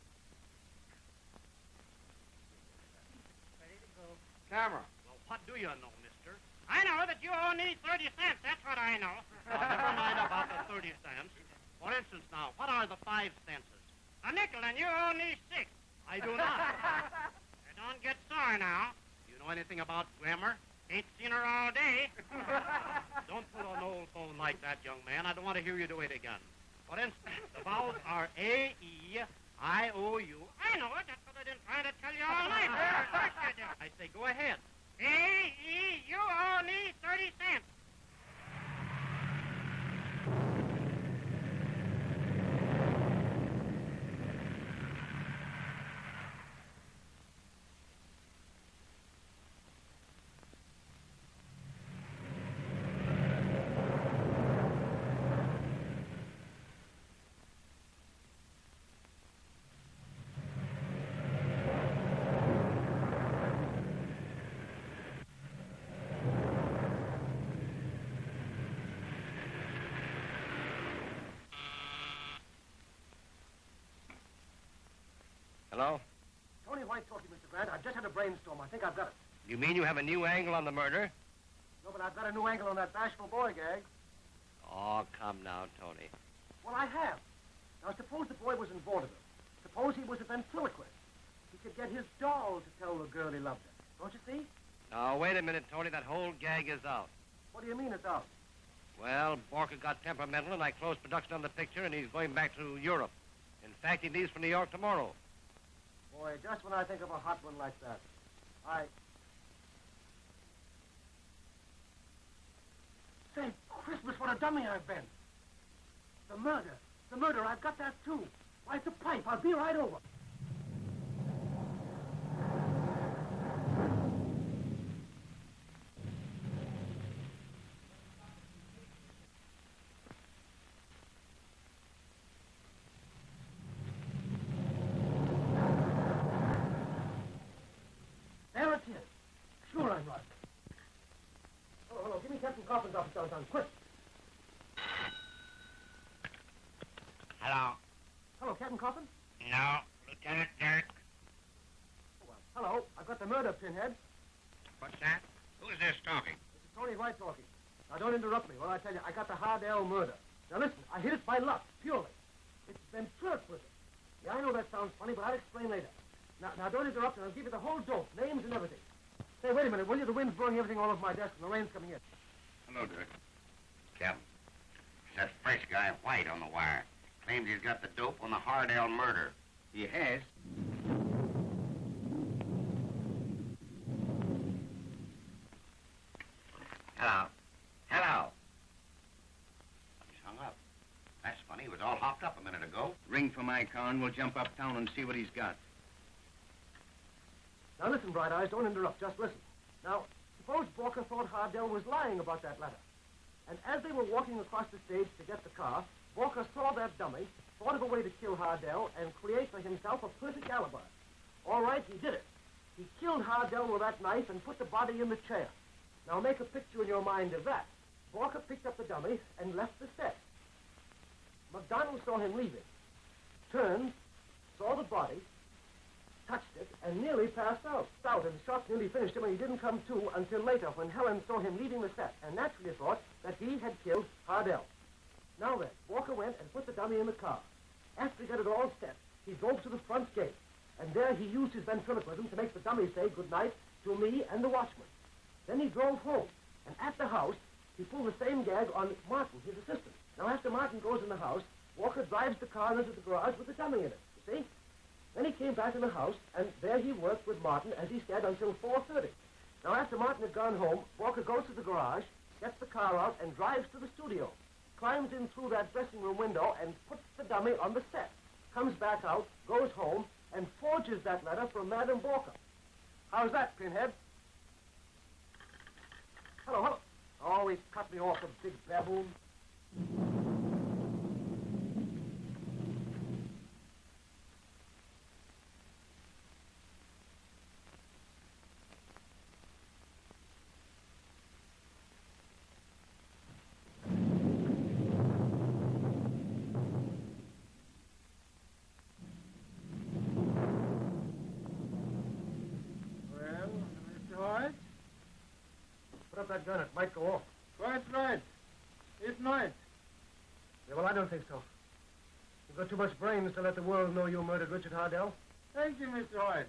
Ready to go. Camera. Well, what do you know, mister? I know that you owe me 30 cents. That's what I know. Now, never mind about the 30 cents. For instance, now, what are the 5 senses? A nickel, and you owe me 6. I do not. Don't get sore now. Do you know anything about grammar? Ain't seen her all day. Don't pull an old phone like that, young man. I don't want to hear you do it again. For instance, the vowels are A-E-I-O-U. I know it. That's what I've been trying to tell you all night. I say, go ahead. A-E, you owe me 30 cents. Hello? Tony White talking, Mr. Grant. I've just had a brainstorm. I think I've got it. You mean you have a new angle on the murder? No, but I've got a new angle on that bashful boy gag. Oh, come now, Tony. Well, I have. Now, suppose the boy was in vaudeville. Suppose he was a ventriloquist. He could get his doll to tell the girl he loved her. Don't you see? Now, wait a minute, Tony. That whole gag is out. What do you mean it's out? Well, Borka got temperamental, and I closed production on the picture, and he's going back to Europe. In fact, he leaves for New York tomorrow. Boy, just when I think of a hot one like that, Say, Christmas, what a dummy I've been. The murder, I've got that too. Why, it's a pipe. I'll be right over. There it is. Sure I'm right. Hello, give me Captain Coffin's office downtown, quick. Hello. Hello, Captain Coffin? No, Lieutenant Dirk. Oh, well, hello. I've got the murder, Pinhead. What's that? Who's this talking? This is Tony White talking. Now, don't interrupt me while I tell you, I got the Hardell murder. Now, listen, I hit it by luck, purely. It's ventriloquism. Yeah, I know that sounds funny, but I'll explain later. Now, don't interrupt, and I'll give you the whole dope, names and everything. Say, wait a minute, will you? The wind's blowing everything all over my desk, and the rain's coming in. Hello, Dirk. Captain, that fresh guy, White, on the wire. Claims he's got the dope on the Hardell murder. He has? Hello. Hello. He's hung up. That's funny. He was all hopped up a minute ago. Ring for my car, and we'll jump uptown and see what he's got. Now, listen, Bright Eyes, don't interrupt. Just listen. Now, suppose Borka thought Hardell was lying about that letter. And as they were walking across the stage to get the car, Borka saw that dummy, thought of a way to kill Hardell, and create for himself a perfect alibi. All right, he did it. He killed Hardell with that knife and put the body in the chair. Now, make a picture in your mind of that. Borka picked up the dummy and left the set. MacDonald saw him leaving, turned, saw the body, touched it, and nearly passed out. And the shock nearly finished him, and he didn't come to until later when Helen saw him leaving the set and naturally thought that he had killed Hardell. Now then, Borka went and put the dummy in the car. After he got it all set, he drove to the front gate, and there he used his ventriloquism to make the dummy say goodnight to me and the watchman. Then he drove home, and at the house, he pulled the same gag on Martin, his assistant. Now, after Martin goes in the house, Walker drives the car into the garage with the dummy in it, you see? Then he came back in the house, and there he worked with Martin, as he said, until 4:30. Now, after Martin had gone home, Walker goes to the garage, gets the car out, and drives to the studio, climbs in through that dressing room window, and puts the dummy on the set, comes back out, goes home, and forges that letter from Madame Borka. How's that, Pinhead? Hello. Oh, he cut me off, a big baboon. Put up that gun. It might go off. Quite right. It might. Yeah, well, I don't think so. You've got too much brains to let the world know you murdered Richard Hardell. Thank you, Mr. White.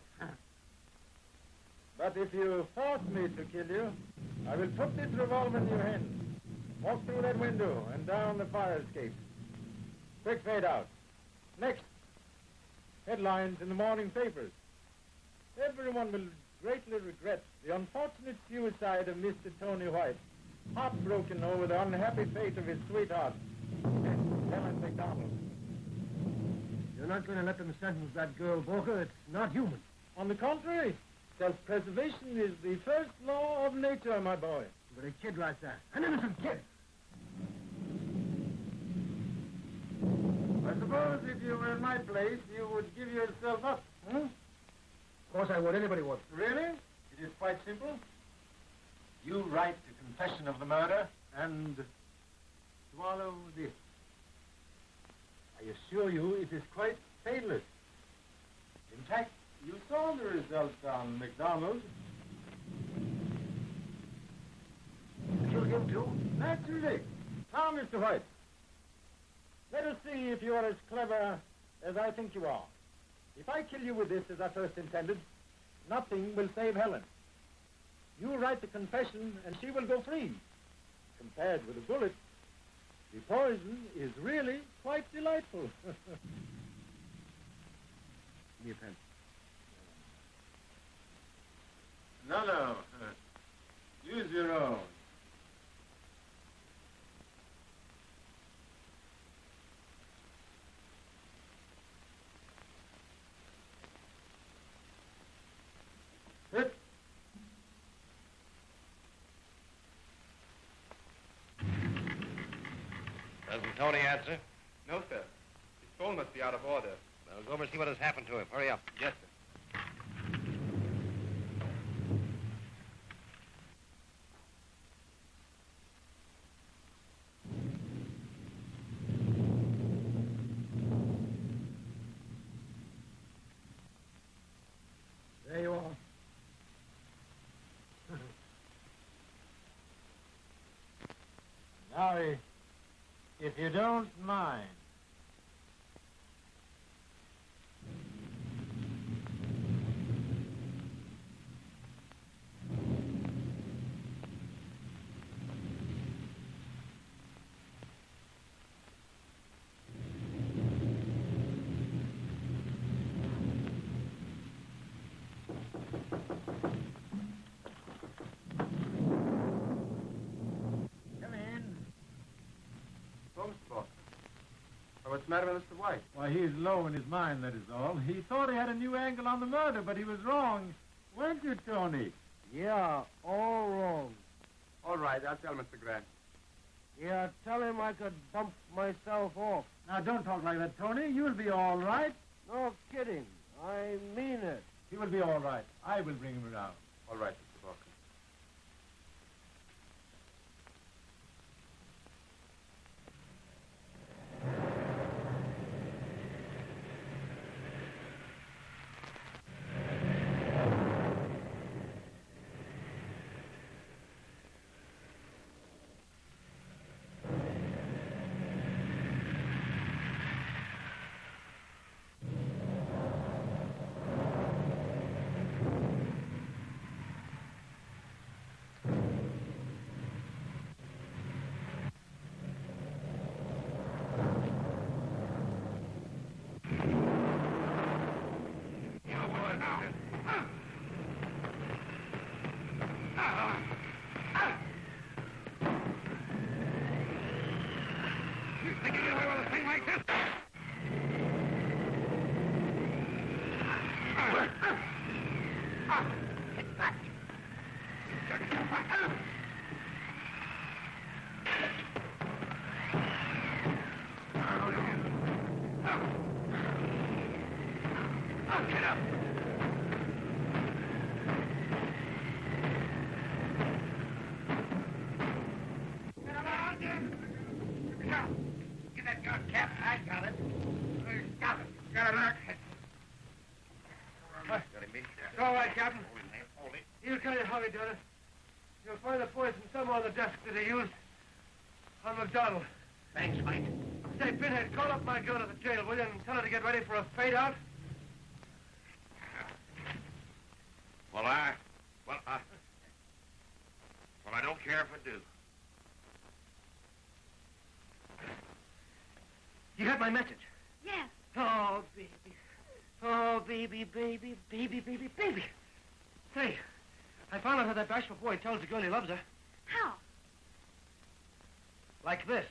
But if you force me to kill you, I will put this revolver in your hand. Walk through that window and down the fire escape. Quick fade out. Next. Headlines in the morning papers. Everyone will greatly regret the unfortunate suicide of Mr. Tony White, heartbroken over the unhappy fate of his sweetheart, Helen MacDonald. You're not going to let them sentence that girl, Borka. It's not human. On the contrary, self-preservation is the first law of nature, my boy. But a kid like that, an innocent kid. I suppose if you were in my place, you would give yourself up, huh? Of course I would. Anybody would. Really? It is quite simple. You write the confession of the murder and swallow this. I assure you it is quite painless. In fact, you saw the result on MacDonald. Kill him, too? Naturally. Now, Mr. White, let us see if you are as clever as I think you are. If I kill you with this as I first intended, nothing will save Helen. You write the confession and she will go free. Compared with a bullet, the poison is really quite delightful. Give me a pen. No. Use your own. Sit. Doesn't Tony answer? No, sir. His phone must be out of order. Well, go over and see what has happened to him. Hurry up. Yes, sir. There you are. Now, if you don't mind. What's the matter with Mr. White? Why, he's low in his mind, that is all. He thought he had a new angle on the murder, but he was wrong. Weren't you, Tony? Yeah, all wrong. All right, I'll tell Mr. Grant. Yeah, tell him I could bump myself off. Now, don't talk like that, Tony. You'll be all right. No kidding. I mean it. He will be all right. I will bring him around. All right, Mr. Borka. He'll tell you how he done it. You'll find the poison somewhere on the desk that he used on MacDonald. Thanks, Mike. Say, Pinhead, call up my girl at the jail, will you, and tell her to get ready for a fade-out? Well, Well, I don't care if I do. You got my message? Yes. Oh, baby. Oh, baby, baby, baby, baby, baby. Say, I found out how that bashful boy tells the girl he loves her. How? Like this.